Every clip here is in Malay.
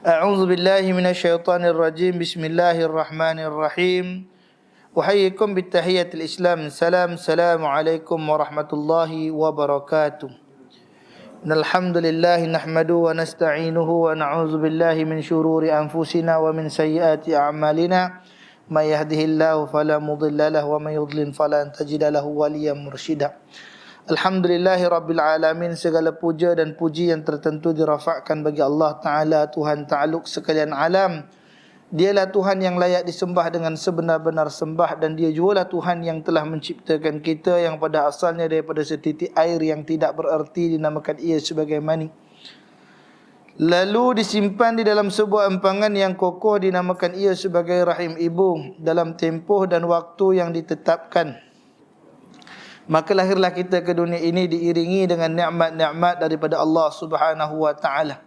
أعوذ بالله من الشيطان الرجيم بسم الله الرحمن الرحيم أحييكم بالتحية الإسلام السلام عليكم ورحمة الله وبركاته إن الحمد لله نحمده ونستعينه ونعوذ بالله من شرور أنفسنا ومن سيئات أعمالنا ما يهده الله فلا مضل له ومن يضلل فلا تجد له وليا مرشدا. Alhamdulillahi Rabbil Alamin. Segala puja dan puji yang tertentu dirafakkan bagi Allah Ta'ala, Tuhan Ta'aluk sekalian alam. Dialah Tuhan yang layak disembah dengan sebenar-benar sembah, dan dia jugalah Tuhan yang telah menciptakan kita, yang pada asalnya daripada setitik air yang tidak bererti dinamakan ia sebagai mani, lalu disimpan di dalam sebuah empangan yang kokoh dinamakan ia sebagai rahim ibu dalam tempoh dan waktu yang ditetapkan. Maka lahirlah kita ke dunia ini diiringi dengan nikmat-nikmat daripada Allah Subhanahu wa taala.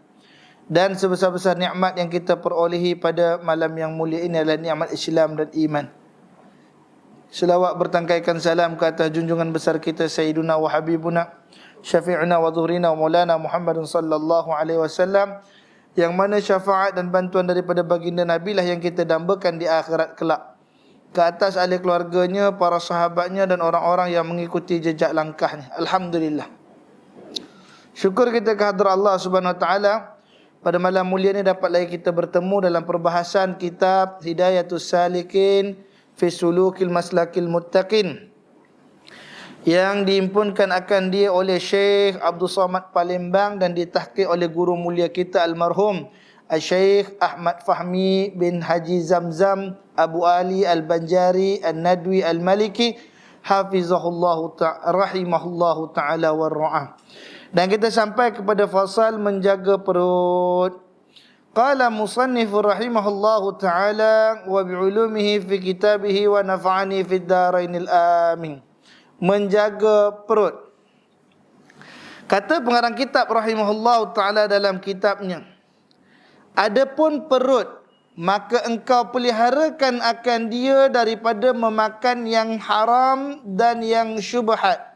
Dan sebesar-besar nikmat yang kita perolehi pada malam yang mulia ini adalah nikmat Islam dan iman. Selawat bertangkaikan salam ke atas junjungan besar kita Sayyiduna wa Habibuna Syafi'una wa Zuhrina wa Maulana Muhammadun sallallahu alaihi wasallam, yang mana syafaat dan bantuan daripada baginda Nabi lah yang kita dambakan di akhirat kelak, ke atas ahli keluarganya, para sahabatnya dan orang-orang yang mengikuti jejak langkahnya. Alhamdulillah. Syukur kita kehadrat Allah Subhanahu wa taala. Pada malam mulia ini dapat lagi kita bertemu dalam perbahasan kitab Hidayatus Salikin fi Sulukil Maslakil Muttaqin, yang diimpunkan akan dia oleh Syekh Abdul Somad Palembang dan ditahqiq oleh guru mulia kita almarhum Syekh Ahmad Fahmi bin Haji Zamzam Abu Ali Al-Banjari Al-Nadwi Al-Maliki hafizahullahu rahimahullahu ta'ala warra'ah. Dan kita sampai kepada fasal menjaga perut. Qala musannifur rahimahullahu ta'ala wa bi'ulumihi fi kitabihi wa nafa'ani fid darainil amin. Menjaga perut. Kata pengarang kitab rahimahullahu ta'ala dalam kitabnya, adapun perut, maka engkau peliharakan akan dia daripada memakan yang haram dan yang syubhat.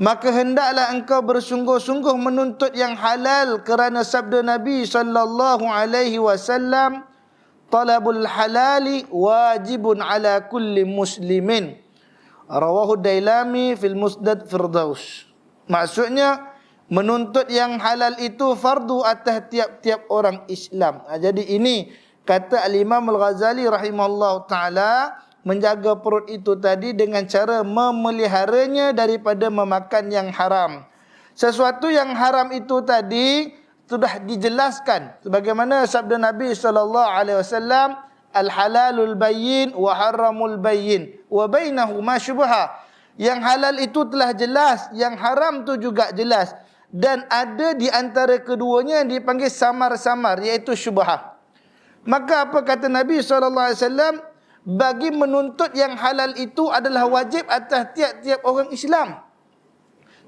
Maka hendaklah engkau bersungguh-sungguh menuntut yang halal, kerana sabda Nabi sallallahu alaihi wasallam, talabul halali wajibun ala kulli muslimin. Rawahu Dailami fil Musnad Firdaus. Maksudnya, menuntut yang halal itu fardu atas tiap-tiap orang Islam. Jadi ini kata Al-Imam Al-Ghazali rahimahullah ta'ala, menjaga perut itu tadi dengan cara memeliharanya daripada memakan yang haram. Sesuatu yang haram itu tadi sudah dijelaskan, sebagaimana sabda Nabi SAW, al-halalul bayyin wa haramul bayyin wa bainahuma syubha. Yang halal itu telah jelas, yang haram tu juga jelas, dan ada di antara keduanya yang dipanggil samar-samar, iaitu syubhah. Maka apa kata Nabi SAW? Bagi menuntut yang halal itu adalah wajib atas tiap-tiap orang Islam.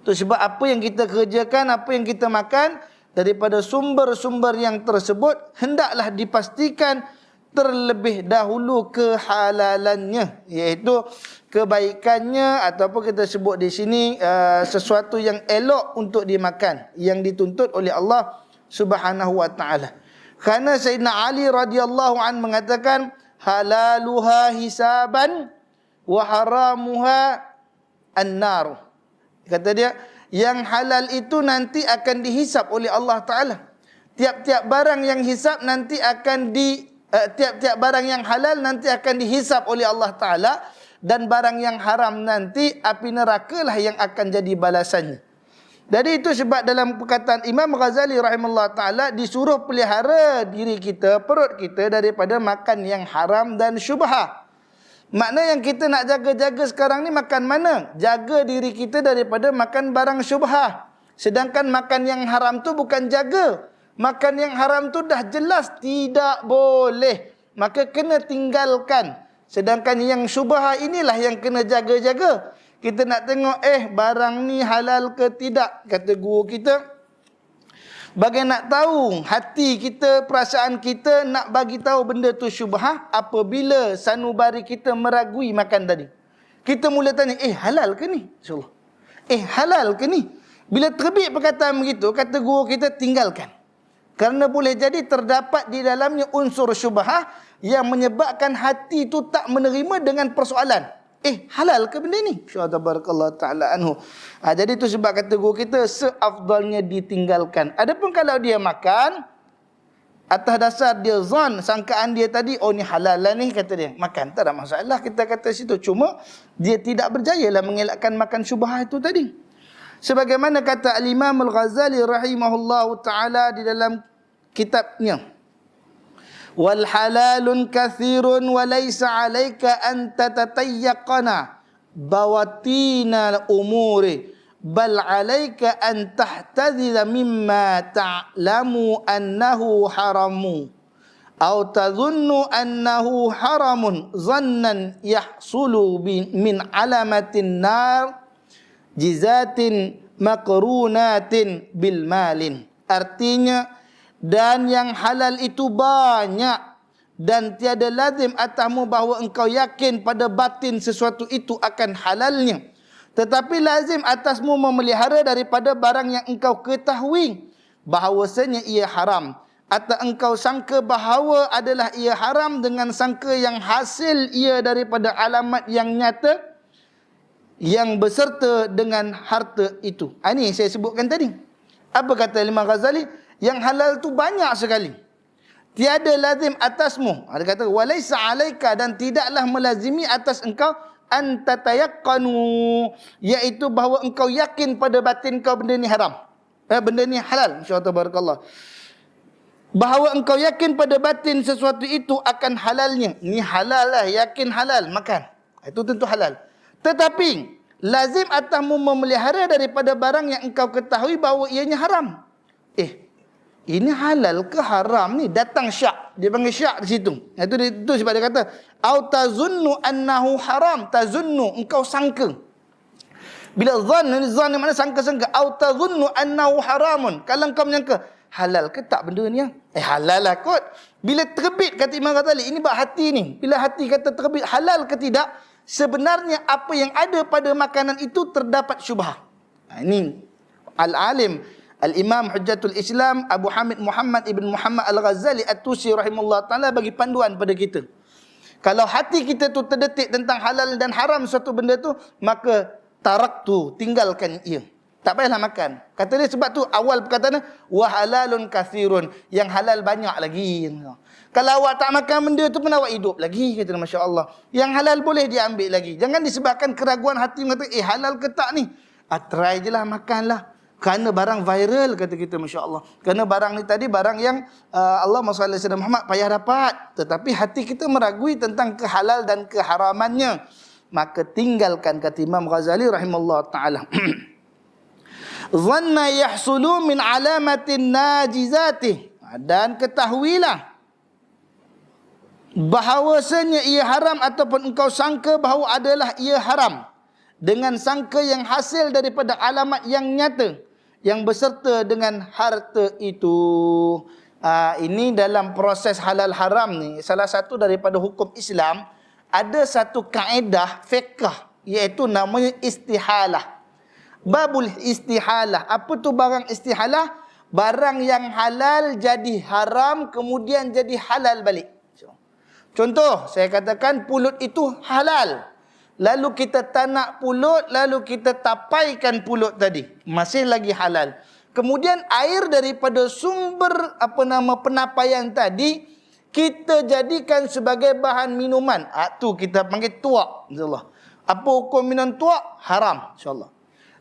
Itu sebab apa yang kita kerjakan, apa yang kita makan, daripada sumber-sumber yang tersebut hendaklah dipastikan terlebih dahulu kehalalannya, iaitu kebaikannya, ataupun kita sebut di sini sesuatu yang elok untuk dimakan, yang dituntut oleh Allah Subhanahu wa taala. Kerana Sayyidina Ali radhiyallahu an mengatakan, halaluha hisaban wa haramuha an-nar. Kata dia, yang halal itu nanti akan dihisap oleh Allah taala. Tiap-tiap barang yang hisap nanti akan tiap-tiap barang yang halal nanti akan dihisap oleh Allah Ta'ala, dan barang yang haram nanti api neraka lah yang akan jadi balasannya. Jadi itu sebab dalam perkataan Imam Ghazali rahimahullah ta'ala, disuruh pelihara diri kita, perut kita, daripada makan yang haram dan syubhah. Makna yang kita nak jaga-jaga sekarang ni makan mana? Jaga diri kita daripada makan barang syubhah. Sedangkan makan yang haram tu bukan jaga. Makan yang haram tu dah jelas tidak boleh, maka kena tinggalkan. Sedangkan yang syubhah inilah yang kena jaga-jaga. Kita nak tengok barang ni halal ke tidak, kata guru kita. Bagi nak tahu hati kita, perasaan kita nak bagi tahu benda tu syubhah apabila sanubari kita meragui makan tadi. Kita mula tanya, halal ke ni? InsyaAllah. Halal ke ni? Bila terbit perkataan begitu, kata guru kita, tinggalkan. Kerana boleh jadi terdapat di dalamnya unsur syubhah yang menyebabkan hati itu tak menerima dengan persoalan. Halal ke benda ni? Tabarakallah ta'ala anhu. Jadi itu sebab kata guru kita, seafdalnya ditinggalkan. Adapun kalau dia makan, atas dasar dia zon, sangkaan dia tadi, oh ni halal lah ni, kata dia, makan. Tak ada masalah kita kata situ. Cuma, dia tidak berjaya lah mengelakkan makan syubhah itu tadi. Sebagaimana kata Al-Imam Al-Ghazali rahimahullahu ta'ala di dalam kitabnya, wal halalun kathirun wa laysa alayka an tatatayyaqana bawatina umuri bal alayka an tahtadhira mimma ta'lamu annahu haramu aw tadhunnu annahu haramun zannan yahsulu min alamatin nar jizatin maqrunatin bil malin. Artinya, dan yang halal itu banyak, dan tiada lazim atasmu bahawa engkau yakin pada batin sesuatu itu akan halalnya. Tetapi lazim atasmu memelihara daripada barang yang engkau ketahui bahawasanya ia haram, atau engkau sangka bahawa adalah ia haram dengan sangka yang hasil ia daripada alamat yang nyata yang berserta dengan harta itu. Ini saya sebutkan tadi. Apa kata Imam Ghazali? Yang halal tu banyak sekali. Tiada lazim atasmu. Dia kata walaysa alaika, dan tidaklah melazimi atas engkau an tatayaqqanu, iaitu bahawa engkau yakin pada batin kau benda ni haram. Benda ni halal. Insyaallah tabarakallah. Bahawa engkau yakin pada batin sesuatu itu akan halalnya. Ni halal lah, yakin halal, makan. Itu tentu halal. Tetapi lazim atasmu memelihara daripada barang yang engkau ketahui bahawa ianya haram. Ini halal ke haram ni? Datang syak. Dia panggil syak di situ. Itu sebab dia kata, au tazunnu annahu haram. Tazunnu, engkau sangka. Bila zan ni mana sangka-sangka. Au tazunnu annahu haramun. Kalau engkau menyangka, halal ke tak benda ni? Halal lah kot. Bila terbit, kata Imam Ghazali, ini bab hati ni. Bila hati kata terbit, halal ke tidak, sebenarnya apa yang ada pada makanan itu terdapat syubhah. Ini Al-Alim Al-Imam Hujjatul Islam Abu Hamid Muhammad Ibn Muhammad Al-Ghazali At-Tusi rahimahullah ta'ala bagi panduan pada kita. Kalau hati kita tu terdetik tentang halal dan haram suatu benda tu, maka taraktu, tinggalkan ia. Tak payahlah makan. Kata dia sebab tu awal perkataannya, wa halalun kathirun, yang halal banyak lagi. Kalau awak tak makan benda tu pun awak hidup lagi, kata dia, Masya Allah. Yang halal boleh diambil lagi. Jangan disebabkan keraguan hati mengatakan, halal ke tak ni? Try je lah, makanlah. Kerana barang viral, kata kita, Masya Allah. Kerana barang ni tadi, barang yang Allah SWT Muhammad payah dapat. Tetapi hati kita meragui tentang kehalal dan keharamannya. Maka tinggalkan, kata Imam Ghazali rahimahullah ta'ala. Zanna yahsulu min alamatin najizatih. Dan ketahuilah bahawasanya ia haram, ataupun engkau sangka bahawa adalah ia haram, dengan sangka yang hasil daripada alamat yang nyata, yang berserta dengan harta itu. Ini dalam proses halal haram ni, salah satu daripada hukum Islam, ada satu kaedah fiqh, iaitu namanya istihalah. Babul istihalah. Apa tu barang istihalah? Barang yang halal jadi haram, kemudian jadi halal balik. Contoh, saya katakan pulut itu halal. Lalu kita tanak pulut, lalu kita tapaikan pulut tadi. Masih lagi halal. Kemudian air daripada sumber penapaian tadi, kita jadikan sebagai bahan minuman. Tu kita panggil tuak. InsyaAllah. Apa hukum minum tuak? Haram. InsyaAllah.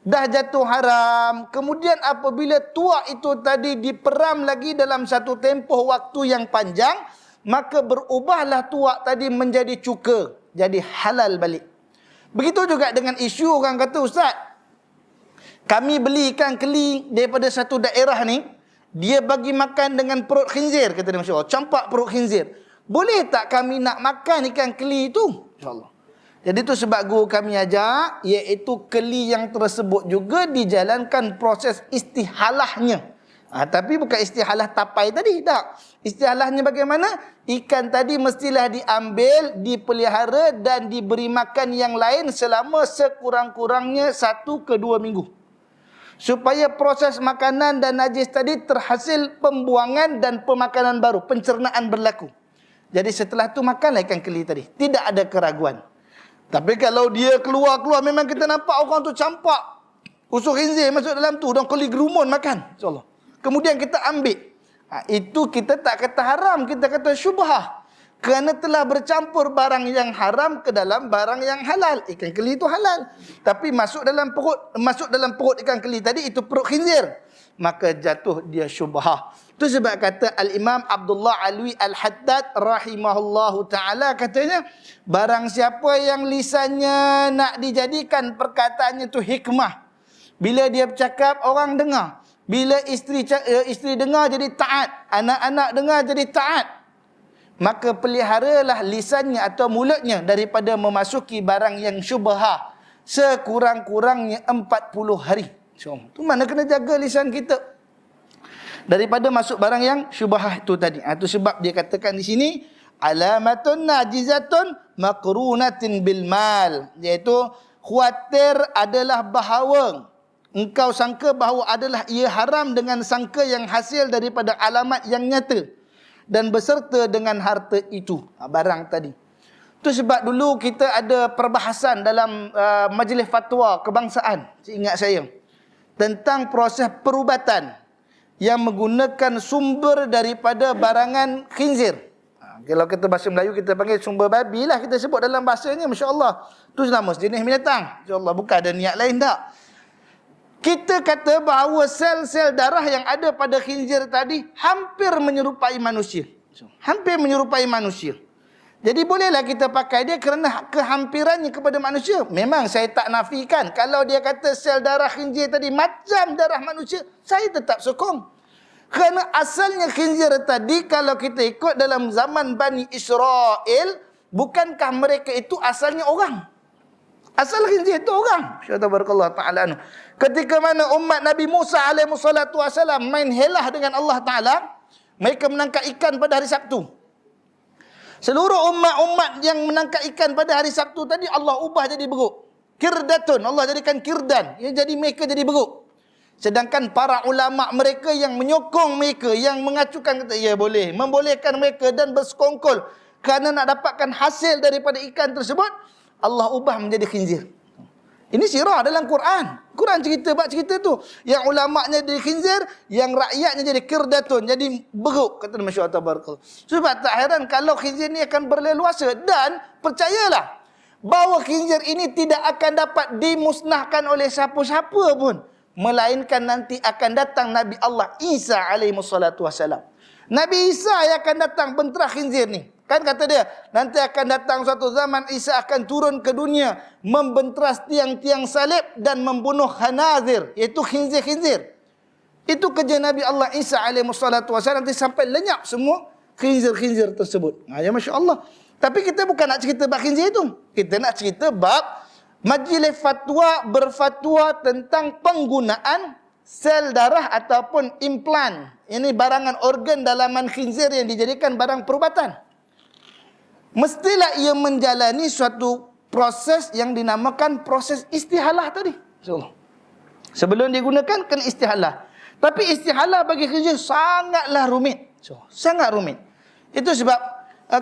Dah jatuh haram. Kemudian apabila tuak itu tadi diperam lagi dalam satu tempoh waktu yang panjang, maka berubahlah tuak tadi menjadi cuka. Jadi halal balik. Begitu juga dengan isu orang kata, Ustaz, kami beli ikan keli daripada satu daerah ni, dia bagi makan dengan perut khinzir, kata dia, Masya Allah, campak perut khinzir. Boleh tak kami nak makan ikan keli itu? InsyaAllah. Jadi itu sebab guru kami ajak, iaitu keli yang tersebut juga dijalankan proses istihalahnya. Tapi bukan istihalah tapai tadi, tak. Istihalahnya bagaimana? Ikan tadi mestilah diambil, dipelihara dan diberi makan yang lain selama sekurang-kurangnya 1 ke 2 minggu. supaya proses makanan dan najis tadi terhasil pembuangan dan pemakanan baru, pencernaan berlaku. Jadi setelah tu makanlah ikan keli tadi. Tidak ada keraguan. Tapi kalau dia keluar-keluar, memang kita nampak orang tu campak usus khinzir masuk dalam tu, dan keli gerumun makan, insyaAllah. Kemudian kita ambil. Itu kita tak kata haram, kita kata syubhah. Kerana telah bercampur barang yang haram ke dalam barang yang halal. Ikan keli itu halal. Tapi masuk dalam perut ikan keli tadi, itu perut khinzir. Maka jatuh dia syubhah. Itu sebab kata Al-Imam Abdullah Alwi Al-Haddad rahimahullahu ta'ala, katanya, barang siapa yang lisannya nak dijadikan perkataannya itu hikmah. Bila dia bercakap, orang dengar. Bila isteri dengar jadi taat. Anak-anak dengar jadi taat. Maka peliharalah lisannya atau mulutnya daripada memasuki barang yang syubhah sekurang-kurangnya 40 hari. Itu mana kena jaga lisan kita daripada masuk barang yang syubhah itu tadi. Itu sebab dia katakan di sini alamatun najizatun maqrunatin bil mal, iaitu khuatir adalah bahawa engkau sangka bahawa adalah ia haram dengan sangka yang hasil daripada alamat yang nyata dan beserta dengan harta itu, barang tadi. Itu sebab dulu kita ada perbahasan dalam majlis fatwa kebangsaan, ingat saya, tentang proses perubatan yang menggunakan sumber daripada barangan khinzir. Kalau kita bahasa Melayu kita panggil sumber babi lah, kita sebut dalam bahasanya, masya-Allah. Itu nama sejenis binatang. Insya-Allah, bukan ada niat lain tak. Kita kata bahawa sel-sel darah yang ada pada khinzir tadi hampir menyerupai manusia. Hampir menyerupai manusia. Jadi bolehlah kita pakai dia kerana kehampirannya kepada manusia. Memang saya tak nafikan. Kalau dia kata sel darah khinzir tadi macam darah manusia, saya tetap sokong. Kerana asalnya khinzir tadi, kalau kita ikut dalam zaman Bani Israel, bukankah mereka itu asalnya orang? Asal khinzir itu orang. Tabarakallah ta'ala. Ketika mana umat Nabi Musa alaihissalam main helah dengan Allah Ta'ala, mereka menangkap ikan pada hari Sabtu. Seluruh umat-umat yang menangkap ikan pada hari Sabtu tadi, Allah ubah jadi beruk. Kirdatun, Allah jadikan kirdan. Jadi mereka jadi beruk. Sedangkan para ulama mereka yang menyokong mereka, yang mengacukan kata, ya boleh, membolehkan mereka dan bersekongkol kerana nak dapatkan hasil daripada ikan tersebut, Allah ubah menjadi khinzir. Ini sirah dalam Quran. Quran cerita bab cerita tu. Yang ulama'nya jadi khinzir, yang rakyatnya jadi kirdatun, jadi beruk, kata Masya Allah Tabarakallah. Sebab tak heran kalau khinzir ni akan berleluasa. Dan percayalah bahawa khinzir ini tidak akan dapat dimusnahkan oleh siapa-siapa pun, melainkan nanti akan datang Nabi Allah Isa alaihissalam. Nabi Isa yang akan datang bentera khinzir ni. Kan kata dia, nanti akan datang suatu zaman Isa akan turun ke dunia, membenteras tiang-tiang salib dan membunuh khanazir, iaitu khinzir-khinzir. Itu kerja Nabi Allah Isa alaihissalam, nanti sampai lenyap semua khinzir-khinzir tersebut. Ya Masya Allah. Tapi kita bukan nak cerita bab khinzir itu. Kita nak cerita bab majlis fatwa berfatwa tentang penggunaan sel darah ataupun implan. Ini barangan organ dalaman khinzir yang dijadikan barang perubatan. Mestilah ia menjalani suatu proses yang dinamakan proses istihalah tadi. Sebelum digunakan kena istihalah. Tapi istihalah bagi khinzir sangatlah rumit. Sangat rumit. Itu sebab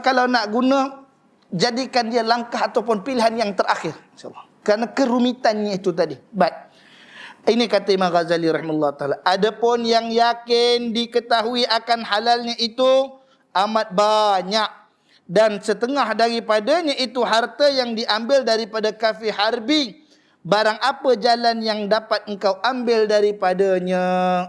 kalau nak guna, jadikan dia langkah ataupun pilihan yang terakhir. Kerana kerumitannya itu tadi. Baik. Ini kata Imam Ghazali rahimahullah ta'ala. Adapun yang yakin diketahui akan halalnya itu amat banyak. Dan setengah daripadanya itu harta yang diambil daripada kafir harbi. Barang apa jalan yang dapat engkau ambil daripadanya,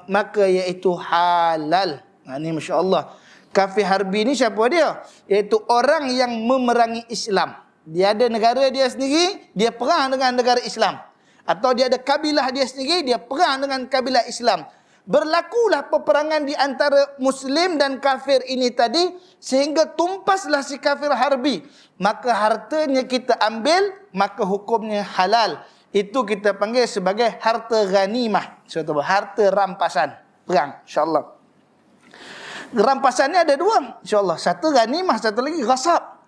maka iaitu halal. Ini Masya Allah. Kafir harbi ni siapa dia? Iaitu orang yang memerangi Islam. Dia ada negara dia sendiri, dia perang dengan negara Islam. Atau dia ada kabilah dia sendiri, dia perang dengan kabilah Islam. Berlakulah peperangan di antara Muslim dan kafir ini tadi, sehingga tumpaslah si kafir harbi. Maka hartanya kita ambil, maka hukumnya halal. Itu kita panggil sebagai harta ghanimah. Harta rampasan perang, insyaAllah. Rampasannya ada dua, insyaAllah. Satu ghanimah, satu lagi ghasab.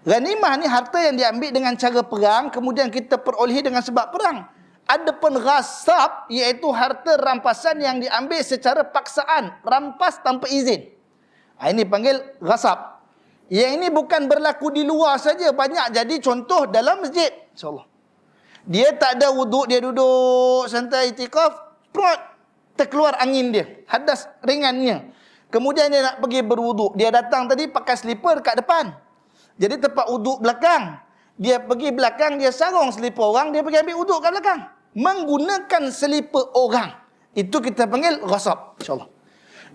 Ghanimah ni harta yang diambil dengan cara perang, kemudian kita perolehi dengan sebab perang. Adapun ghasab iaitu harta rampasan yang diambil secara paksaan, rampas tanpa izin. Ini panggil ghasab. Yang ini bukan berlaku di luar saja, banyak jadi contoh dalam masjid. InsyaAllah. Dia tak ada wuduk, dia duduk santai itikaf, terkeluar angin dia, hadas ringannya. Kemudian dia nak pergi berwuduk, dia datang tadi pakai slipper kat depan. Jadi tempat wuduk belakang. Dia pergi belakang, dia sarung slipper orang, dia pergi ambil wuduk kat belakang. Menggunakan slipper orang. Itu kita panggil ghasab, insyaAllah.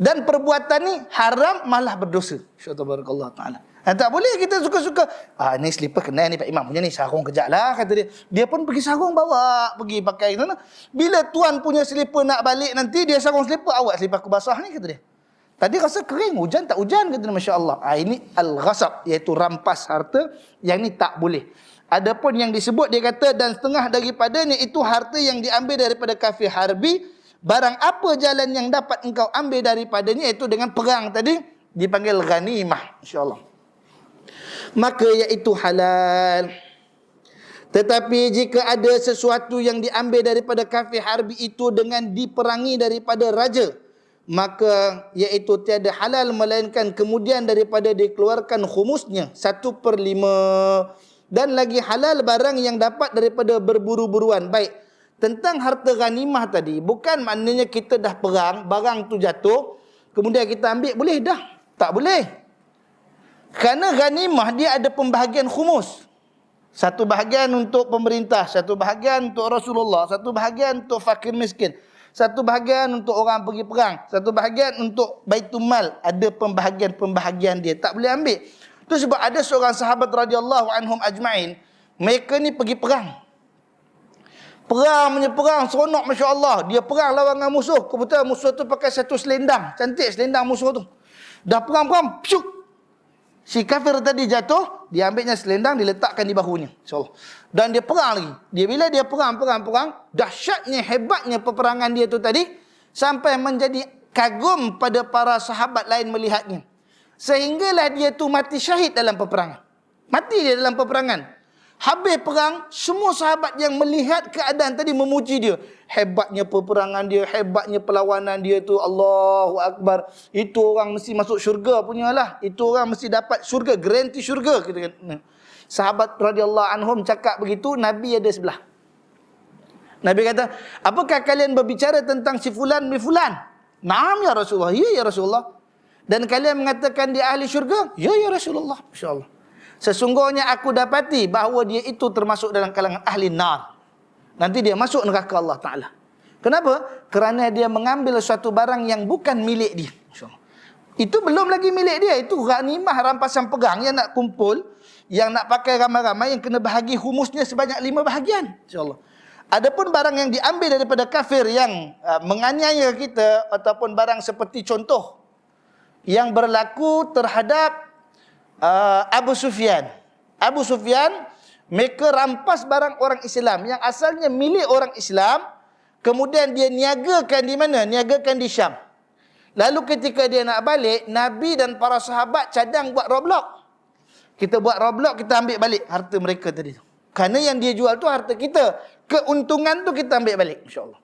Dan perbuatan ni haram malah berdosa. Insya-Allah taala. Tak boleh kita suka-suka. Ni slipper kena ni Pak Imam punya ni, sarung kejap lah kata dia. Dia pun pergi sarung bawa, pergi pakai sana. Bila tuan punya slipper nak balik nanti dia sarung slipper, awak slipper aku basah ni kata dia. Tadi rasa kering, hujan tak hujan kata dia, masya-Allah. Ini al-ghasab iaitu rampas harta, yang ni tak boleh. Adapun yang disebut dia kata dan setengah daripadanya itu harta yang diambil daripada kafir harbi. Barang apa jalan yang dapat engkau ambil daripadanya, iaitu dengan perang tadi, dipanggil ghanimah, insya-Allah. Maka iaitu halal. Tetapi jika ada sesuatu yang diambil daripada kafir harbi itu dengan diperangi daripada raja, maka iaitu tiada halal melainkan kemudian daripada dikeluarkan khumusnya 1/5. Dan lagi halal barang yang dapat daripada berburu-buruan. Baik, tentang harta ghanimah tadi, bukan maknanya kita dah perang, barang tu jatuh, kemudian kita ambil, boleh dah? Tak boleh. Kerana ghanimah dia ada pembahagian khumus. Satu bahagian untuk pemerintah, satu bahagian untuk Rasulullah, satu bahagian untuk fakir miskin, satu bahagian untuk orang pergi perang, satu bahagian untuk Baitul Mal. Ada pembahagian-pembahagian dia, tak boleh ambil. Itu sebab ada seorang sahabat radhiyallahu anhum ajma'in, mereka ni pergi perang. Perang, seronok Masya Allah. Dia perang lawan dengan musuh. Kebetulan musuh tu pakai satu selendang. Cantik selendang musuh tu. Dah perang, pyuk. Si kafir tadi jatuh, dia ambilnya selendang, diletakkan di bahunya. InsyaAllah. Dan dia perang lagi. Bila dia perang, dahsyatnya, hebatnya peperangan dia tu tadi, sampai menjadi kagum pada para sahabat lain melihatnya. Sehinggalah dia tu mati syahid dalam peperangan. Mati dia dalam peperangan. Habis perang, semua sahabat yang melihat keadaan tadi memuji dia. Hebatnya peperangan dia, hebatnya perlawanan dia tu. Allahu Akbar. Itu orang mesti masuk syurga punya lah. Itu orang mesti dapat syurga, garanti syurga. Sahabat radhiyallahu anhum cakap begitu, Nabi ada sebelah. Nabi kata, apakah kalian berbicara tentang si fulan mi fulan? Naam ya Rasulullah. Ya Rasulullah. Dan kalian mengatakan dia ahli syurga? Ya Rasulullah. InsyaAllah. Sesungguhnya aku dapati bahawa dia itu termasuk dalam kalangan ahli nar. Nanti dia masuk neraka Allah Ta'ala. Kenapa? Kerana dia mengambil suatu barang yang bukan milik dia. Itu belum lagi milik dia. Itu ghanimah rampasan perang yang nak kumpul, yang nak pakai ramai-ramai, yang kena bahagi humusnya sebanyak 5 bahagian. InsyaAllah. Adapun barang yang diambil daripada kafir yang menganiaya kita, ataupun barang seperti contoh yang berlaku terhadap Abu Sufyan. Abu Sufyan, mereka rampas barang orang Islam yang asalnya milik orang Islam, kemudian dia niagakan di mana? Niagakan di Syam. Lalu ketika dia nak balik, Nabi dan para sahabat cadang buat roadblock. Kita buat roadblock, kita ambil balik harta mereka tadi. Kerana yang dia jual tu harta kita. Keuntungan tu kita ambil balik, insya-Allah.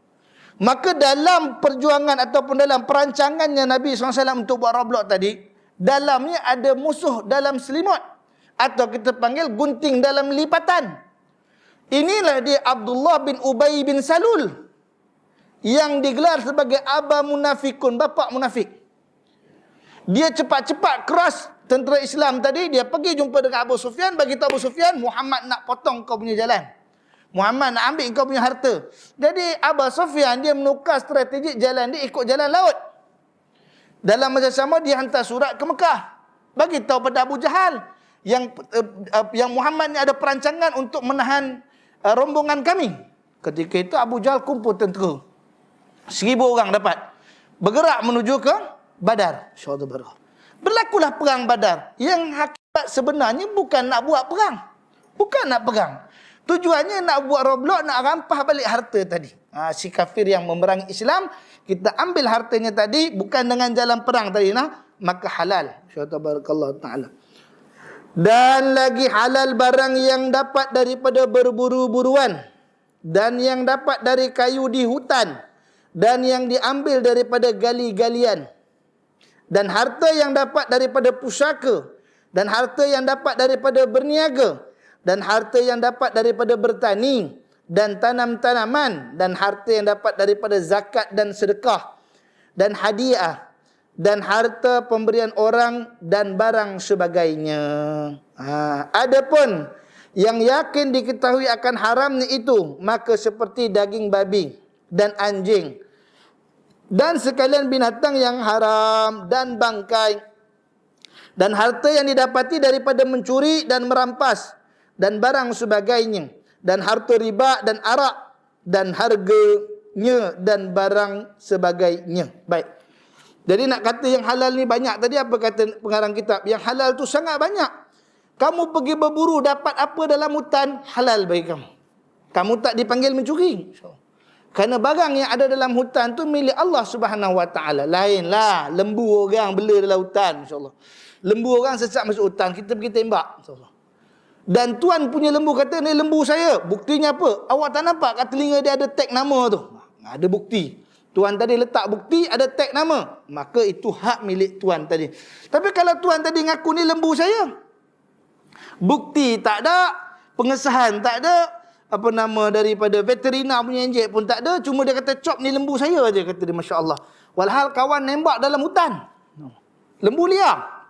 Maka dalam perjuangan ataupun dalam perancangannya Nabi SAW untuk buat roadblock tadi, dalamnya ada musuh dalam selimut, atau kita panggil gunting dalam lipatan. Inilah dia Abdullah bin Ubay bin Salul, yang digelar sebagai Aba Munafikun, bapa munafik. Dia cepat-cepat keras tentera Islam tadi. Dia pergi jumpa dengan Abu Sufyan, bagi tahu Abu Sufyan, Muhammad nak potong kau punya jalan, Muhammad nak ambil kau punya harta. Jadi Abu Sufyan dia menukar strategi jalan dia, ikut jalan laut. Dalam masa sama dia hantar surat ke Mekah, bagi tahu pada Abu Jahal yang Muhammad ni ada perancangan untuk menahan rombongan kami. Ketika itu Abu Jahal kumpul tentera 1000 orang dapat, bergerak menuju ke Badar. Berlakulah perang Badar, yang hakikat sebenarnya bukan nak buat perang, bukan nak perang. Tujuannya nak buat roadblock, nak rampas balik harta tadi. Si kafir yang memerangi Islam, kita ambil hartanya tadi, bukan dengan jalan perang tadi, maka halal. Subhanallah ta'ala. Dan lagi halal barang yang dapat daripada berburu-buruan. dan yang dapat dari kayu di hutan, dan yang diambil daripada gali-galian, dan harta yang dapat daripada pusaka, dan harta yang dapat daripada berniaga, dan harta yang dapat daripada bertani, dan tanam-tanaman, dan harta yang dapat daripada zakat dan sedekah, dan hadiah, dan harta pemberian orang, dan barang sebagainya. Adapun yang yakin diketahui akan haramnya itu, maka seperti daging babi dan anjing, dan sekalian binatang yang haram, dan bangkai, dan harta yang didapati daripada mencuri dan merampas, dan barang sebagainya, dan harta riba dan arak, dan harganya, dan barang sebagainya. Baik. Jadi nak kata yang halal ni banyak. Tadi apa kata pengarang kitab? Yang halal tu sangat banyak. Kamu pergi berburu, dapat apa dalam hutan, halal bagi kamu. Kamu tak dipanggil mencuri. Kerana barang yang ada dalam hutan tu milik Allah Subhanahu Wa Taala. Lainlah lembu orang bela dalam hutan, insya-Allah. Lembu orang sesat masuk hutan, kita pergi tembak, insya-Allah. Dan tuan punya lembu kata, ni lembu saya. Buktinya apa? Awak tak nampak kat telinga dia ada tag nama tu? Ada bukti. Tuan tadi letak bukti, ada tag nama. Maka itu hak milik tuan tadi. Tapi kalau tuan tadi ngaku ni lembu saya, bukti tak ada, pengesahan tak ada, apa nama daripada veterina punya enjek pun tak ada, cuma dia kata cop ni lembu saya aja, kata dia, masya-Allah. Walhal kawan nembak dalam hutan. Lembu liar.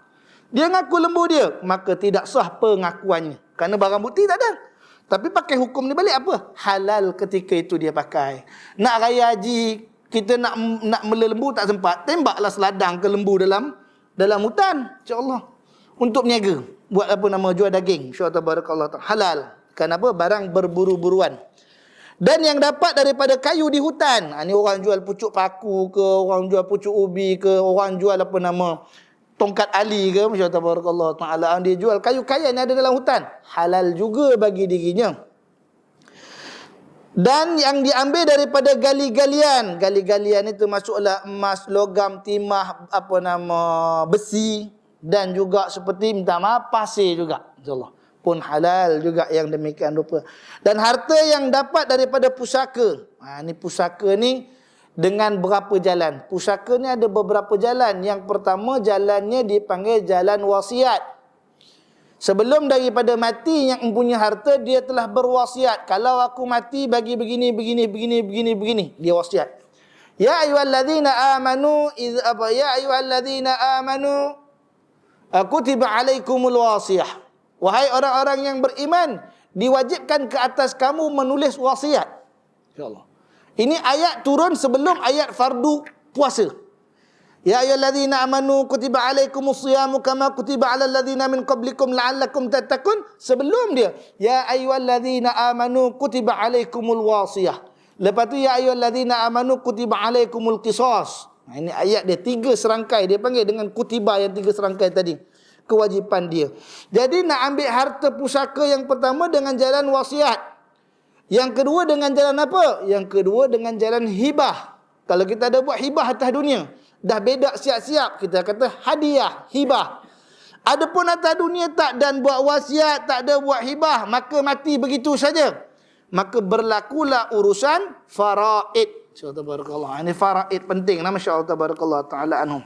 Dia ngaku lembu dia, maka tidak sah pengakuannya. Kerana barang bukti tak ada. Tapi pakai hukum ni balik apa? Halal ketika itu dia pakai. Nak raya haji, kita nak mela lembu tak sempat, tembaklah seladang ke lembu dalam hutan, insya-Allah. Untuk berniaga, buat apa nama, jual daging, insya-Allah tabarakallah, halal. Kenapa? Barang berburu-buruan. Dan yang dapat daripada kayu di hutan. Ni orang jual pucuk paku ke, orang jual pucuk ubi ke, orang jual apa nama, tongkat ali ke, masya-Allah tabarakallah taala, dia jual kayu-kayu yang ada dalam hutan, halal juga bagi dirinya. Dan yang diambil daripada gali-galian. Gali-galian itu masuklah emas, logam, timah, apa nama, besi, dan juga seperti minta maaf pasir juga, insyaallah pun halal juga yang demikian rupa. Dan harta yang dapat daripada pusaka. Ni pusaka ni dengan berapa jalan? Pusaka ni ada beberapa jalan. Yang pertama, jalannya dipanggil jalan wasiat. Sebelum daripada mati, yang mempunyai harta, dia telah berwasiat. Kalau aku mati bagi begini. Dia wasiat. Ya ayyuhalladzina amanu, kutiba alaikumul wasiyah. Wahai orang-orang yang beriman, diwajibkan ke atas kamu menulis wasiat. InsyaAllah. Ini ayat turun sebelum ayat fardu puasa. Ya ayyuhalladzina amanu kutiba alaikumus siyamu kama kutiba alal ladzina min qablikum la'allakum tattaqun. Sebelum dia, ya ayyuhalladzina amanu kutiba alaikumul wasiyah. Lepas tu ya ayyuhalladzina amanu kutiba alaikumul qisas. Ini ayat dia 3 serangkai, dia panggil dengan kutiba yang 3 serangkai tadi. Kewajipan dia. Jadi nak ambil harta pusaka yang pertama dengan jalan wasiat. Yang kedua dengan jalan apa? Yang kedua dengan jalan hibah. Kalau kita ada buat hibah atas dunia, dah bedak siap-siap, kita kata hadiah, hibah. Adapun atas dunia tak dan buat wasiat, tak ada buat hibah, maka mati begitu saja. Maka berlakulah urusan faraid. Masya-Allah tabarakallah. Ini faraid penting, masya-Allah tabarakallah taala anhum.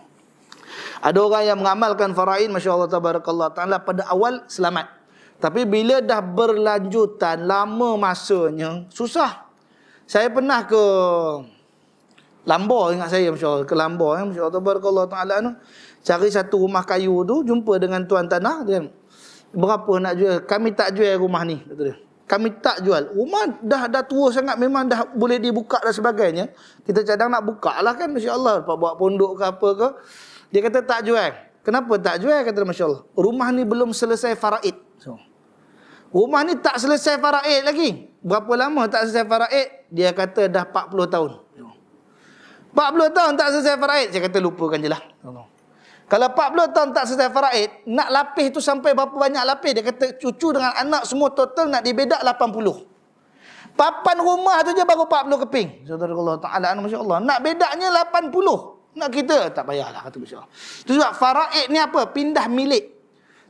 Ada orang yang mengamalkan faraid, masya-Allah tabarakallah taala, pada awal selamat. Tapi bila dah berlanjutan lama masanya, susah. Saya pernah ke Lambor, ingat saya, masya-Allah, ke Lambor, masya-Allah tabarakallah taala anu, cari satu rumah kayu tu, jumpa dengan tuan tanah dia. Berapa nak jual? Kami tak jual rumah ni, kata dia. Kami tak jual. Rumah dah tua sangat, memang dah boleh dibuka dan sebagainya. Kita cadang nak buka lah kan, masya-Allah, buat pondok ke apa ke. Dia kata tak jual. Kenapa tak jual? Kata dia, masya-Allah, rumah ni belum selesai faraid. So, rumah ni tak selesai faraid lagi. Berapa lama tak selesai faraid? Dia kata dah 40 tahun. 40 tahun tak selesai faraid. Saya kata lupakan je lah. Kalau 40 tahun tak selesai faraid, nak lapis tu sampai berapa banyak lapis? Dia kata cucu dengan anak semua total nak dibedak 80. Papan rumah tu je baru 40 keping. Saudara-Allah ta'ala, masya-Allah. Nak bedaknya 80. Nak kita, tak payahlah, kata masya-Allah. Tu sebab faraid ni apa? Pindah milik.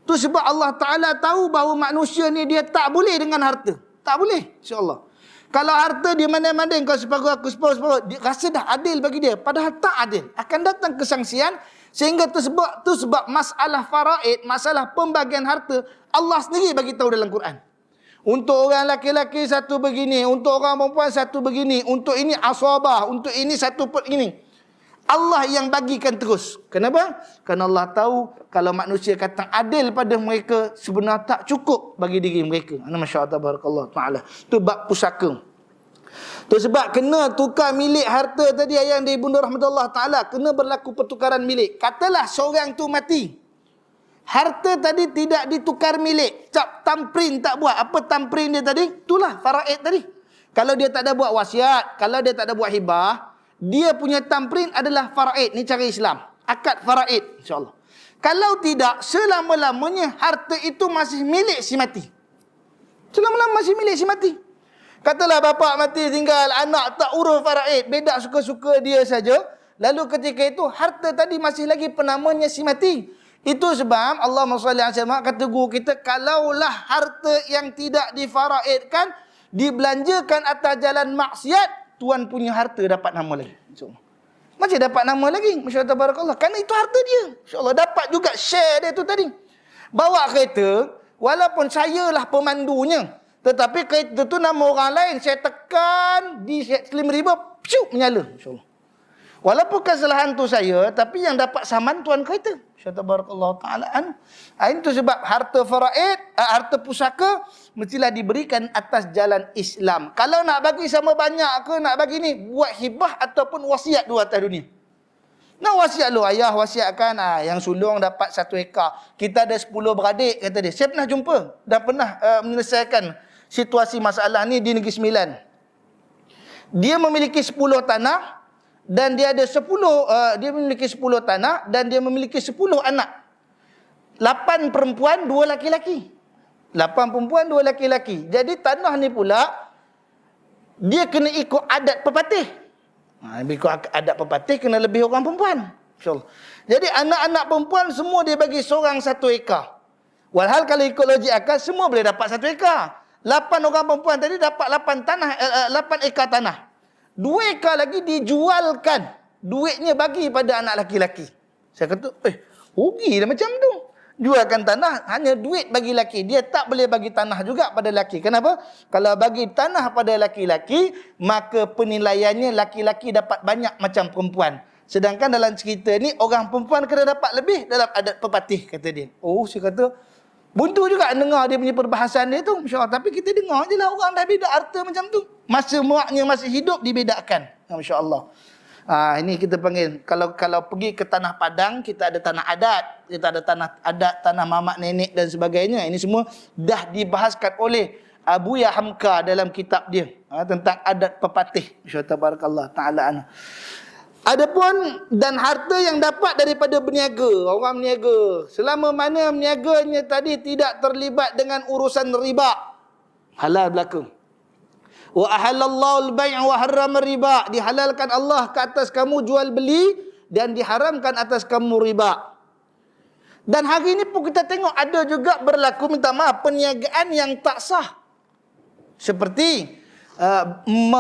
Tu sebab Allah Ta'ala tahu bahawa manusia ni dia tak boleh dengan harta. Tak boleh, insya-Allah. Kalau harta dia mandai-mandai, kau separuh, aku separuh, dia rasa dah adil bagi dia. Padahal tak adil. Akan datang kesangsian, sehingga sebab masalah faraid, masalah pembagian harta, Allah sendiri bagi tahu dalam Quran. Untuk orang laki-laki satu begini, untuk orang perempuan satu begini, untuk ini asabah, untuk ini satu ini. Allah yang bagikan terus. Kenapa? Kerana Allah tahu kalau manusia kata adil pada mereka, sebenarnya tak cukup bagi diri mereka. Masya Allah, barakallahu ta'ala. Itu bab pusaka. Itu sebab kena tukar milik harta tadi yang dari Ibunda rahmatullah ta'ala. Kena berlaku pertukaran milik. Katalah seorang tu mati. Harta tadi tidak ditukar milik. Tamprin tak buat. Apa tamprin dia tadi? Itulah faraid tadi. Kalau dia tak ada buat wasiat, kalau dia tak ada buat hibah, dia punya tamprin adalah faraid. Ni cara Islam. Akad faraid, insyaAllah. Kalau tidak, selama-lamanya harta itu masih milik si mati. Selama-lamanya masih milik si mati. Katalah bapa mati tinggal, anak tak urus faraid, bedak suka-suka dia saja. Lalu ketika itu, harta tadi masih lagi penamanya si mati. Itu sebab Allah SWT kata guru kita, kalaulah harta yang tidak difaraidkan, dibelanjakan atas jalan maksiat, tuan punya harta dapat nama lagi. InsyaAllah. Macam dapat nama lagi. Masya Allah, barakallah. Kerana itu harta dia. InsyaAllah dapat juga share dia tu tadi. Bawa kereta, walaupun saya lah pemandunya, tetapi kereta tu nama orang lain. Saya tekan di slim river, menyala. InsyaAllah. Walaupun kesalahan tu saya, tapi yang dapat saman tuan kereta. Masya Allah, ta'ala. Itu sebab harta faraid, harta pusaka, mestilah diberikan atas jalan Islam. Kalau nak bagi sama banyak ke, nak bagi ni, buat hibah ataupun wasiat dua atas dunia. Nak wasiat lu, ayah wasiatkan, yang sulung dapat 1 ekar. Kita ada 10 beradik, kata dia. Saya pernah jumpa, dah pernah menyelesaikan situasi masalah ni di Negeri Sembilan. Dia memiliki 10 tanah, dan dia ada 10, dia memiliki 10 tanah, dan dia memiliki 10 anak. 8 perempuan, 2 laki-laki. 8 perempuan, 2 laki-laki. Jadi tanah ni pula, dia kena ikut adat pepatih. Ikut adat pepatih, kena lebih orang perempuan. InsyaAllah. Jadi anak-anak perempuan, semua dia bagi seorang 1 ekar. Walhal kalau ikut logik akal, semua boleh dapat 1 ekar. 8 orang perempuan tadi dapat 8 ekar tanah. 2 ekar lagi dijualkan. Duitnya bagi pada anak laki-laki. Saya kata, rugi dah macam tu. Jualkan tanah, hanya duit bagi laki. Dia tak boleh bagi tanah juga pada laki. Kenapa? Kalau bagi tanah pada laki-laki, maka penilaiannya laki-laki dapat banyak macam perempuan. Sedangkan dalam cerita ni, orang perempuan kena dapat lebih dalam adat pepatih, kata dia. Saya kata, buntu juga dengar dia punya perbahasan dia tu. Masya Allah. Tapi kita dengar je lah, orang dah beda harta macam tu. Masa muaknya masih hidup, dibedakan. Masya Allah. Ini kita panggil, kalau pergi ke tanah Padang, kita ada tanah adat. Kita ada tanah adat, tanah mamak nenek dan sebagainya. Ini semua dah dibahaskan oleh Abuya Hamka dalam kitab dia. Tentang adat pepatih. Masya Allah. Ta'ala anhu. Adapun dan harta yang dapat daripada berniaga, orang berniaga, selama mana berniaganya tadi tidak terlibat dengan urusan riba, halal berlaku. Wa ahallallahu al-bai' wa harrama riba, dihalalkan Allah ke atas kamu jual beli dan diharamkan atas kamu riba. Dan hari ini pun kita tengok ada juga berlaku, minta maaf, perniagaan yang tak sah. Seperti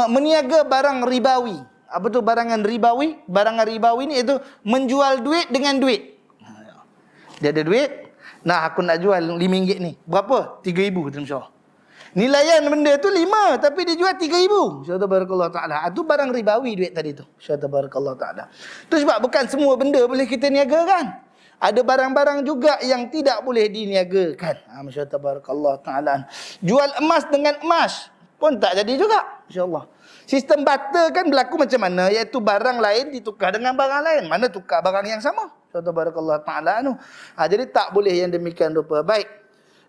meniaga barang ribawi. Apa tu barangan ribawi? Barangan ribawi ni itu menjual duit dengan duit. Dia ada duit, aku nak jual RM5 ni. Berapa? RM3,000. Insya-Allah. Nilaian benda tu 5, tapi dia jual RM3,000. Insya-Allah barakallahu taala. Itu barang ribawi duit tadi tu. Insya-Allah barakallahu taala. Tu sebab bukan semua benda boleh kita niagakan. Ada barang-barang juga yang tidak boleh diniagakan. Masya-Allah barakallahu taala. Jual emas dengan emas pun tak jadi juga. Insya-Allah. Sistem barter kan berlaku macam mana? Iaitu barang lain ditukar dengan barang lain. Mana tukar barang yang sama? Contoh barakallahu ta'ala anu. Jadi tak boleh yang demikian rupa. Baik.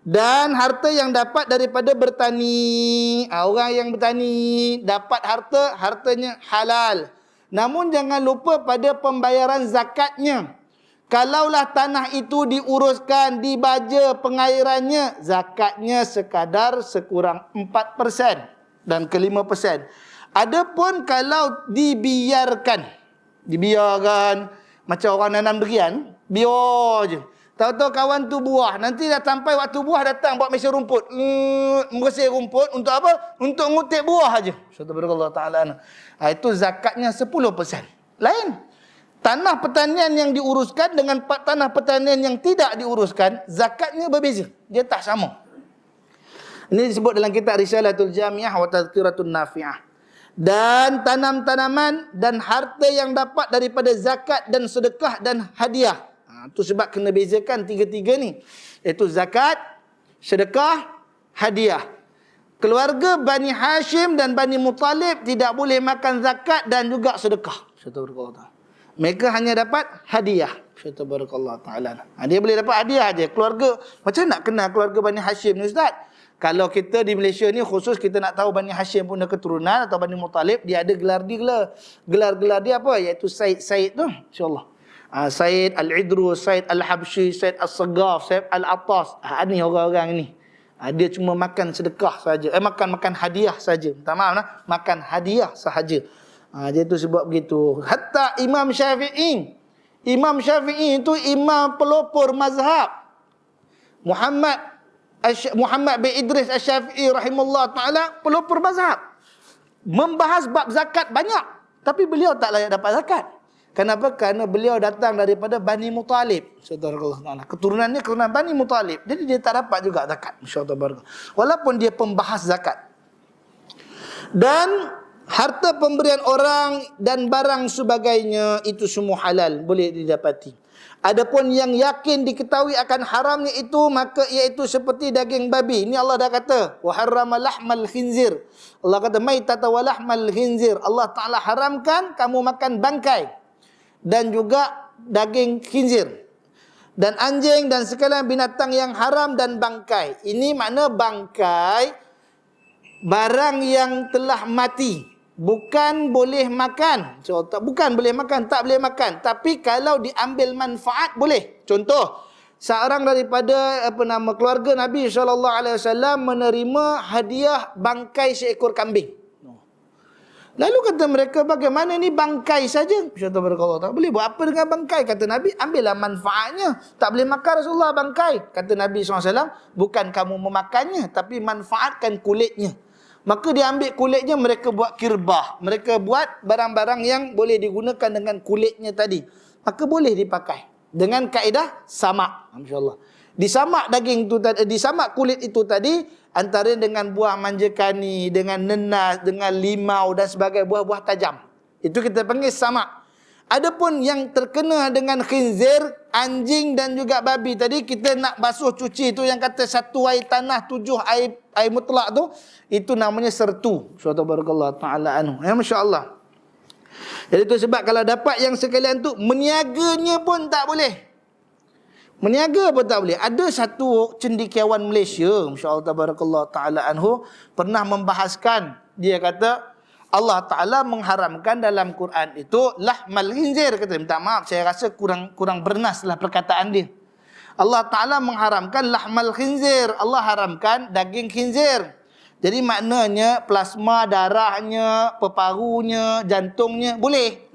Dan harta yang dapat daripada bertani. Orang yang bertani dapat hartanya halal. Namun jangan lupa pada pembayaran zakatnya. Kalaulah tanah itu diuruskan, dibaja pengairannya, zakatnya sekadar sekurang 4% dan ke 5%. Adapun kalau dibiarkan macam orang nanam durian, biar je. Tahu-tahu kawan tu buah. Nanti dah sampai waktu buah datang buat mesin rumput. Bersih rumput. Untuk apa? Untuk ngutip buah aja. Subhanallah ta'ala. Itu zakatnya 10%. Lain. Tanah pertanian yang diuruskan dengan tanah pertanian yang tidak diuruskan, zakatnya berbeza. Dia tak sama. Ini disebut dalam kitab Risalatul Jami'ah wa Tadhkiratun Nafi'ah. Dan tanam-tanaman dan harta yang dapat daripada zakat dan sedekah dan hadiah. Itu sebab kena bezakan tiga-tiga ni. Iaitu zakat, sedekah, hadiah. Keluarga Bani Hashim dan Bani Muttalib tidak boleh makan zakat dan juga sedekah. Mereka hanya dapat hadiah. Tabarakallah ta'ala. Dia boleh dapat hadiah aja. Keluarga, macam nak kenal keluarga Bani Hashim ni Ustaz? Kalau kita di Malaysia ni khusus kita nak tahu Bani Hashim punya keturunan atau Bani Muttalib, dia ada gelar dia. Gelar-gelar dia apa? Iaitu Said tu. InsyaAllah. Said Al-Idru, Said Al-Habsyi, Said Al-Sagaf, Said Al-Atas. Ni orang-orang ni. Dia cuma makan sedekah saja. Makan hadiah saja. Minta maaf lah. Makan hadiah sahaja. Dia tu sebab begitu. Hatta Imam Syafi'i. Imam Syafi'i itu imam pelopor mazhab. Muhammad bin Idris Asy-Syafi'i rahimahullah ta'ala pelopor mazhab. Membahas bab zakat banyak. Tapi beliau tak layak dapat zakat. Kenapa? Kerana beliau datang daripada Bani Muttalib. Subhanallah. Keturunannya keturunan Bani Muttalib. Jadi dia tak dapat juga zakat. Masyaallah. Walaupun dia pembahas zakat. Dan harta pemberian orang dan barang sebagainya itu semua halal, boleh didapati. Adapun yang yakin diketahui akan haramnya itu, maka iaitu seperti daging babi. Ini Allah dah kata, wa harrama lahmal khinzir. Allah kata maitata wa lahmal khinzir. Allah Taala haramkan kamu makan bangkai dan juga daging khinzir. Dan anjing dan sekalian binatang yang haram dan bangkai. Ini makna bangkai barang yang telah mati. Bukan boleh makan. So, bukan boleh makan, tak boleh makan. Tapi kalau diambil manfaat boleh. Contoh, seorang daripada keluarga Nabi SAW menerima hadiah bangkai seekor kambing. Lalu kata mereka, bagaimana ni bangkai saja? Tak boleh buat apa dengan bangkai? Kata Nabi, ambillah manfaatnya. Tak boleh makan Rasulullah bangkai. Kata Nabi SAW, bukan kamu memakannya, tapi manfaatkan kulitnya. Maka dia ambil kulitnya, mereka buat kirbah. Mereka buat barang-barang yang boleh digunakan dengan kulitnya tadi. Maka boleh dipakai. Dengan kaedah samak. InsyaAllah. Disamak daging tu tadi, disamak kulit itu tadi, antara dengan buah manjakani, dengan nenas, dengan limau dan sebagainya, buah-buah tajam. Itu kita panggil samak. Adapun yang terkena dengan khinzir, anjing dan juga babi tadi, kita nak basuh cuci tu yang kata 1 air tanah 7 air mutlak tu, itu namanya sertu. Subhanallah ta'ala anhu. Ya masya-Allah. Jadi tu sebab kalau dapat yang sekalian tu, meniaganya pun tak boleh. Meniaga pun tak boleh. Ada satu cendekiawan Malaysia, masya-Allah tabarakallah taala anhu, pernah membahaskan, dia kata Allah Taala mengharamkan dalam Quran itu lahmal khinzir. Kata, minta maaf, saya rasa kurang bernaslah perkataan dia. Allah Taala mengharamkan lahmal khinzir. Allah haramkan daging khinzir. Jadi maknanya plasma darahnya, peparunya, jantungnya boleh.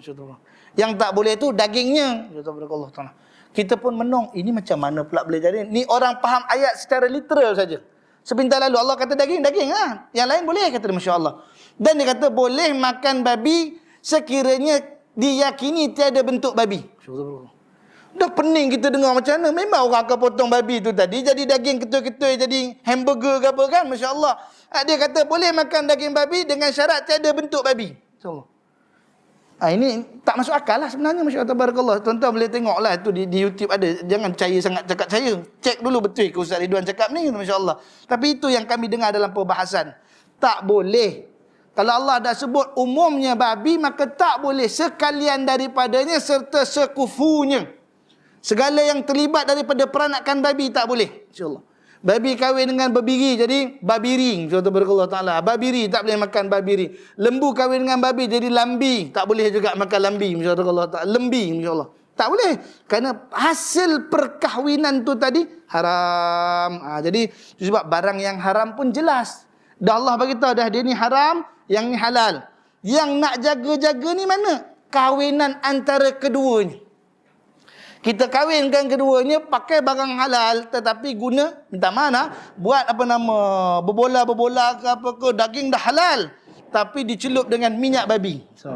Yang tak boleh tu dagingnya. Allah Taala. Kita pun menong, ini macam mana pula boleh jadi? Ni orang faham ayat secara literal saja. Sebentar lalu Allah kata daging ah. Yang lain boleh, kata dia, masya-Allah. Dan dia kata boleh makan babi sekiranya diyakini tiada bentuk babi. Dah pening kita dengar macam mana. Memang orang akan potong babi tu tadi jadi daging ketui-ketui, jadi hamburger ke apa kan, masya-Allah. Dia kata boleh makan daging babi dengan syarat tiada bentuk babi. Insya-Allah. Ini tak masuk akal lah sebenarnya, masya-Allah tabarakallah. Tuan-tuan boleh tengoklah tu di YouTube ada. Jangan percaya sangat cakap saya. Cek dulu betul ke Ustaz Ridwan cakap ni, masya-Allah. Tapi itu yang kami dengar dalam perbahasan. Tak boleh. Kalau Allah dah sebut umumnya babi, maka tak boleh sekalian daripadanya serta sekufunya. Segala yang terlibat daripada peranakan babi tak boleh. InsyaAllah. Babi kahwin dengan babiri jadi babiri. InsyaAllah ta'ala. Babiri tak boleh makan babiri. Lembu kahwin dengan babi jadi lambi. Tak boleh juga makan lambi. InsyaAllah ta'ala. Lembi. InsyaAllah. Tak boleh. Kerana hasil perkahwinan tu tadi haram. Jadi sebab barang yang haram pun jelas. Dah Allah beritahu dah dia ni haram, yang ni halal. Yang nak jaga-jaga ni mana? Kahwinan antara keduanya. Kita kahwinkan keduanya pakai barang halal tetapi guna minta mana buat apa nama berbola-berbola ke apa ke, daging dah halal tapi dicelup dengan minyak babi. So,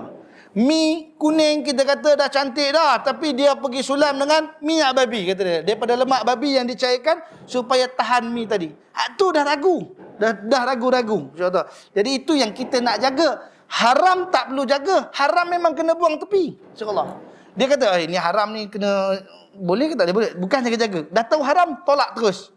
mi kuning kita kata dah cantik dah tapi dia pergi sulam dengan minyak babi kata dia. Daripada lemak babi yang dicairkan supaya tahan mi tadi. Tu dah ragu. Dah ragu-ragu. Jadi itu yang kita nak jaga. Haram tak perlu jaga. Haram memang kena buang tepi. InsyaAllah. Dia kata, ini haram ni kena, boleh ke tak? Dia boleh. Bukan jaga-jaga. Dah tahu haram, tolak terus.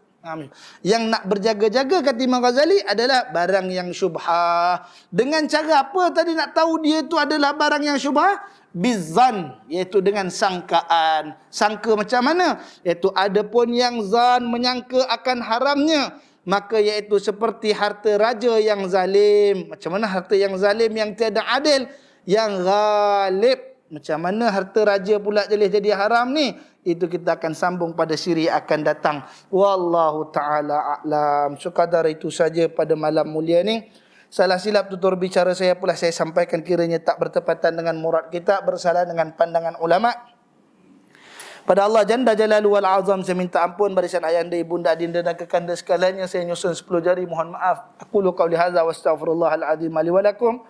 Yang nak berjaga-jaga, kata Imam Ghazali, adalah barang yang syubhah. Dengan cara apa tadi nak tahu dia itu adalah barang yang syubhah? Bizan, iaitu dengan sangkaan. Sangka macam mana? Iaitu ada pun yang zan menyangka akan haramnya. Maka iaitu seperti harta raja yang zalim. Macam mana harta yang zalim yang tiada adil? Yang ghalib. Macam mana harta raja pula jadi haram ni? Itu kita akan sambung pada siri akan datang. Wallahu ta'ala a'lam. Sekadar itu saja pada malam mulia ni. Salah silap tutur bicara saya pula saya sampaikan kiranya tak bertepatan dengan murad kita, bersalah dengan pandangan ulama'. Pada Allah Jalla Jalaluhu wal Azam saya minta ampun barisan ayahanda, ibunda, adinda dan kekanda sekalian yang saya nyusun 10 jari, mohon maaf. Aqulu qauli hadza wa astaghfirullahal azim li wa lakum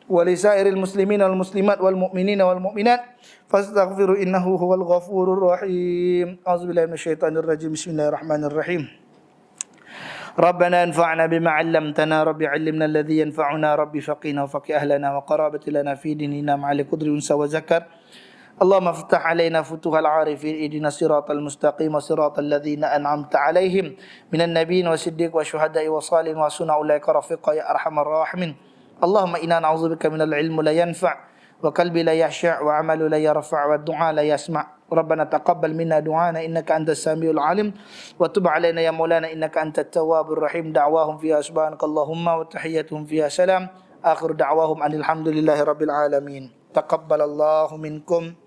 wa lisairil muslimin wal muslimat wal mu'minin wal mu'minat fastaghfiru innahu huwal ghafurur rahim. A'udzubillahi minasyaitonir rajim. Bismillahirrahmanirrahim. ربنا انفعنا بما علمتنا رب علمنا الذي ينفعنا رب فقنا وفقه أهلنا وقرابة لنا في ديننا مع القدر أنثى وذكر اللهم افتح علينا فتوح العارفين اهدنا الصراط المستقيم وصراط الذين أنعمت عليهم من النبيين والصديق والشهداء والصالحين وحسن أولئك رفيقا يا أرحم الراحمين اللهم إنا نعوذ بك من العلم لا ينفع وقلب لا يخشع وعمل لا يرفع والدعاء لا يسمع ربنا تقبل منا دعانا إنك أنت السميع العليم وتب علينا يا مولانا إنك أنت التواب الرحيم دعواهم فيها سبحانك اللهم وتحيتهم فيها سلام آخر دعواهم أن الحمد لله رب العالمين تقبل الله منكم